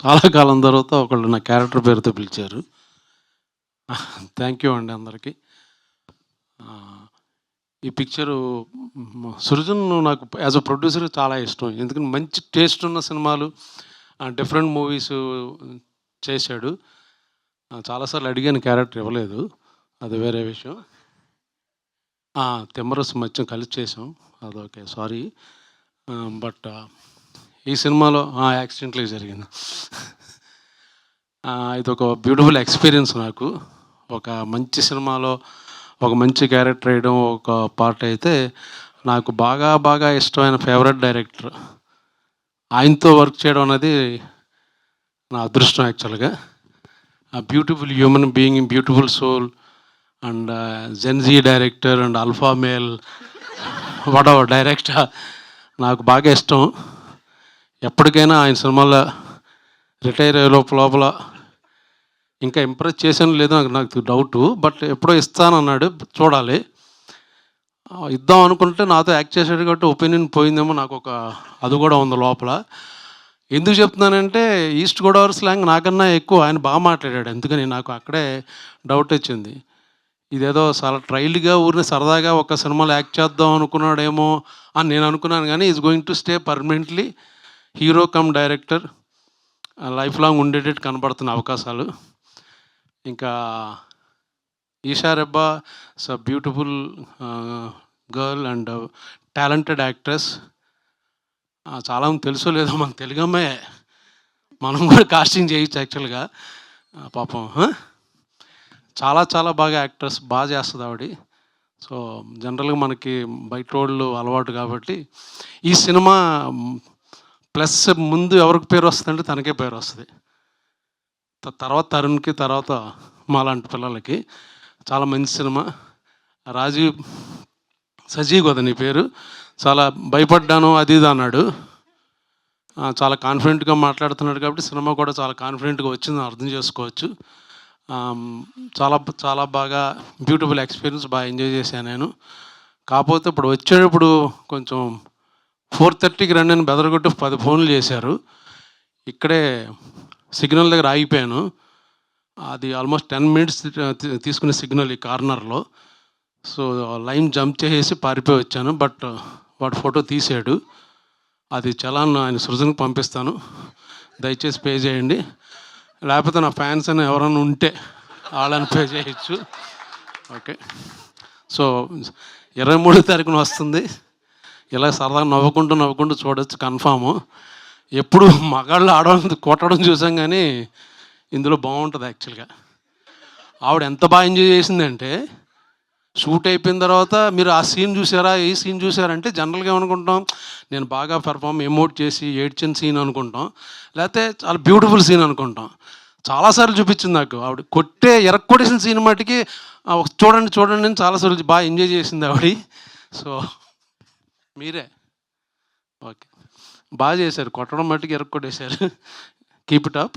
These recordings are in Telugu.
చాలా కాలం తర్వాత ఒకళ్ళు నా క్యారెక్టర్ పేరుతో పిలిచారు. థ్యాంక్ యూ అండి అందరికీ. ఈ పిక్చరు సృజన్ నాకు యాజ్ అ ప్రొడ్యూసర్ చాలా ఇష్టం. ఎందుకంటే మంచి టేస్ట్ ఉన్న సినిమాలు, డిఫరెంట్ మూవీస్ చేశాడు. చాలాసార్లు అడిగాను, క్యారెక్టర్ ఇవ్వలేదు, అది వేరే విషయం. తిమ్మరసు మధ్య కలిసి చేసాం, అదొకే, సారీ. బట్ ఈ సినిమాలో యాక్సిడెంట్లీ జరిగింది. ఇది ఒక బ్యూటిఫుల్ ఎక్స్పీరియన్స్ నాకు. ఒక మంచి సినిమాలో ఒక మంచి క్యారెక్టర్ వేయడం ఒక పార్ట్ అయితే, నాకు బాగా బాగా ఇష్టమైన ఫేవరెట్ డైరెక్టర్, ఆయనతో వర్క్ చేయడం అనేది నా అదృష్టం యాక్చువల్గా. Beautiful human being, beautiful soul, and Gen Z director and alpha male whatever director, నాకు బాగా ఇష్టం. ఎప్పటికైనా ఆయన సినిమాలో రిటైర్ అయ్యే లోపల ఇంకా ఇంప్రెస్ చేశాను లేదో నాకు డౌటు, బట్ ఎప్పుడో ఇస్తానన్నాడు, చూడాలి. ఇద్దాం అనుకుంటే నాతో యాక్ట్ చేశాడు కాబట్టి ఒపీనియన్ పోయిందేమో, నాకు ఒక అది కూడా ఉంది లోపల. ఎందుకు చెప్తున్నానంటే, ఈస్ట్ గోదావరి స్లాంగ్ నాకన్నా ఎక్కువ ఆయన బాగా మాట్లాడాడు, అందుకని నాకు అక్కడే డౌట్ వచ్చింది. ఇదేదో చాలా ట్రైల్గా ఊరిని సరదాగా ఒక సినిమాలో యాక్ట్ చేద్దాం అనుకున్నాడేమో అని నేను అనుకున్నాను, కానీ is going to stay permanently hero cum director, life long ఉండేటట్టు కనబడుతున్న అవకాశాలు. ఇంకా Eesha Rebba is a beautiful girl and talented actress. చాలామంది తెలుసో లేదో, మన తెలుగు అమ్మాయి, మనం కూడా కాస్టింగ్ చేయొచ్చు యాక్చువల్గా. పాపం చాలా చాలా బాగా యాక్ట్రెస్, బాగా చేస్తుంది ఆవిడ. సో జనరల్గా మనకి బయట రోడ్లు అలవాటు కాబట్టి ఈ సినిమా ప్లస్ ముందు ఎవరికి పేరు వస్తుందంటే తనకే పేరు వస్తుంది, తర్వాత తరుణ్కి, తర్వాత మాలాంటి పిల్లలకి. చాలా మంచి సినిమా. రాజీవ్ సజీవ్ కదా నీ పేరు, చాలా భయపడ్డాను అది ఇది అన్నాడు. చాలా కాన్ఫిడెంట్గా మాట్లాడుతున్నాడు కాబట్టి సినిమా కూడా చాలా కాన్ఫిడెంట్గా వచ్చిందని అర్థం చేసుకోవచ్చు. చాలా చాలా బాగా బ్యూటిఫుల్ ఎక్స్పీరియన్స్, బాగా ఎంజాయ్ చేశాను నేను. కాకపోతే ఇప్పుడు వచ్చేటప్పుడు కొంచెం 4:30కి రండి అని బెదరగొట్టి 10 ఫోన్లు చేశారు. ఇక్కడే సిగ్నల్ దగ్గర ఆగిపోయాను. అది ఆల్మోస్ట్ 10 మినిట్స్ తీసుకునే సిగ్నల్ ఈ కార్నర్లో. సో లైన్ జంప్ చేసేసి పారిపోయి వచ్చాను. బట్ వాడు ఫోటో తీసాడు, అది చలాన్ ఆయన సృజన్కి పంపిస్తాను, దయచేసి పే చేయండి. లేకపోతే నా ఫ్యాన్స్ అని ఎవరైనా ఉంటే వాళ్ళని పే చేయొచ్చు. ఓకే. సో 23వ తారీఖున వస్తుంది. ఇలా సరదాగా నవ్వుకుంటూ చూడొచ్చు కన్ఫాము. ఎప్పుడు మగాళ్ళు ఆడవాళ్ళని కొట్టడం చూసాం, కానీ ఇందులో బాగుంటుంది యాక్చువల్గా. ఆవిడ ఎంత బాగా ఎంజాయ్ చేసిందంటే, షూట్ అయిపోయిన తర్వాత మీరు ఆ సీన్ చూసారా, ఈ సీన్ చూసారంటే జనరల్గా ఏమనుకుంటాం, నేను బాగా పెర్ఫామ్ ఎమోట్ చేసి ఏడ్చిన సీన్ అనుకుంటాం, లేకపోతే చాలా బ్యూటిఫుల్ సీన్ అనుకుంటాం. చాలాసార్లు చూపించింది నాకు ఆవిడ ఎరక్కొట్టేసిన సీన్ మటుకి చూడండి అని చాలాసార్లు బాగా ఎంజాయ్ చేసింది ఆవిడ. సో మీరే ఓకే, బాగా చేశారు, కొట్టడం మట్టుకు ఎరక్కొట్టేశారు. Keep it up.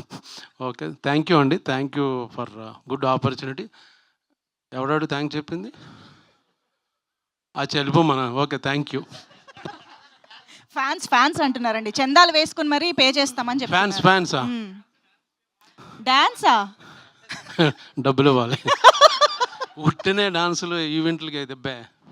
Okay, thank you అండి, thank you for good opportunity. ఎవడాడు థ్యాంక్ చెప్పింది? చెల్లిపోమన. Okay, thank you. ఫ్యాన్స్ అంటున్నారండి, చందాలు వేసుకుని మరీ పే చేస్తామని చెప్పి. ఫ్యాన్సా? డాన్సా? డబ్బులు ఇవ్వాలి. ఉట్టినే డాన్సులు ఈవెంట్లకి అయితే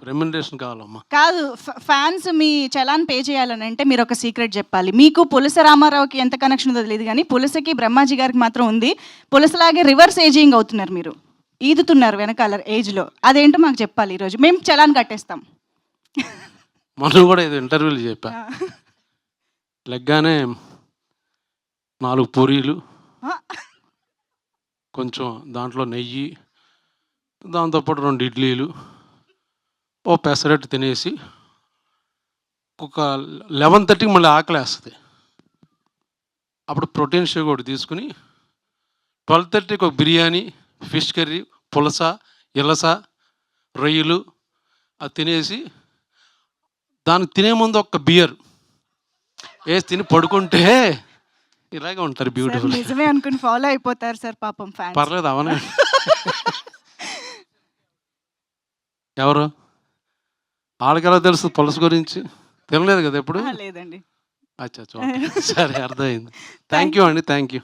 రెమ్యునరేషన్ కావాలమ్మా. కాదు, ఫ్యాన్స్ మీ చలాన్ పే చేయాలని అంటే మీరు ఒక సీక్రెట్ చెప్పాలి. మీకు పులస రామారావుకి ఎంత కనెక్షన్ ఉందో తెలియదు, కానీ పులసకి బ్రహ్మాజీ గారికి మాత్రం ఉంది. పులసలాగే రివర్స్ ఏజింగ్ అవుతున్నారు, మీరు ఈదుతున్నారు వెనకాల ఏజ్లో. అదేంటో మాకు చెప్పాలి ఈరోజు, మేము చలాన్ కట్టేస్తాం. మనం కూడా ఇది ఇంటర్వ్యూలు చెప్పా, లెగ్గానే 4 పూరీలు, కొంచెం దాంట్లో నెయ్యి, దాంతోపాటు 2 ఇడ్లీలు, ఓ పెసరట్టు తినేసి ఒక 11:30కి మళ్ళీ ఆకలేస్తుంది. అప్పుడు ప్రోటీన్ షేక్ ఒకటి తీసుకుని 12:30కి ఒక బిర్యానీ, ఫిష్ కర్రీ, పులస, ఇలస, రొయ్యలు అది తినేసి, దానికి తినే ముందు ఒక బియర్ వేసి తిని పడుకుంటే ఇలాగే ఉంటారు బ్యూటిఫుల్. నిజమే అనుకుని ఫాలో అయిపోతారు సార్, పాపం ఫ్యాన్స్. పర్లేదు, అవనే. ఎవరు? వాళ్ళకి ఎలా తెలుసు పులస గురించి? తినలేదు కదా ఎప్పుడు? లేదండి. అచ్చా ఓకే సరే అర్థమైంది. థ్యాంక్ యూ అండి, థ్యాంక్ యూ.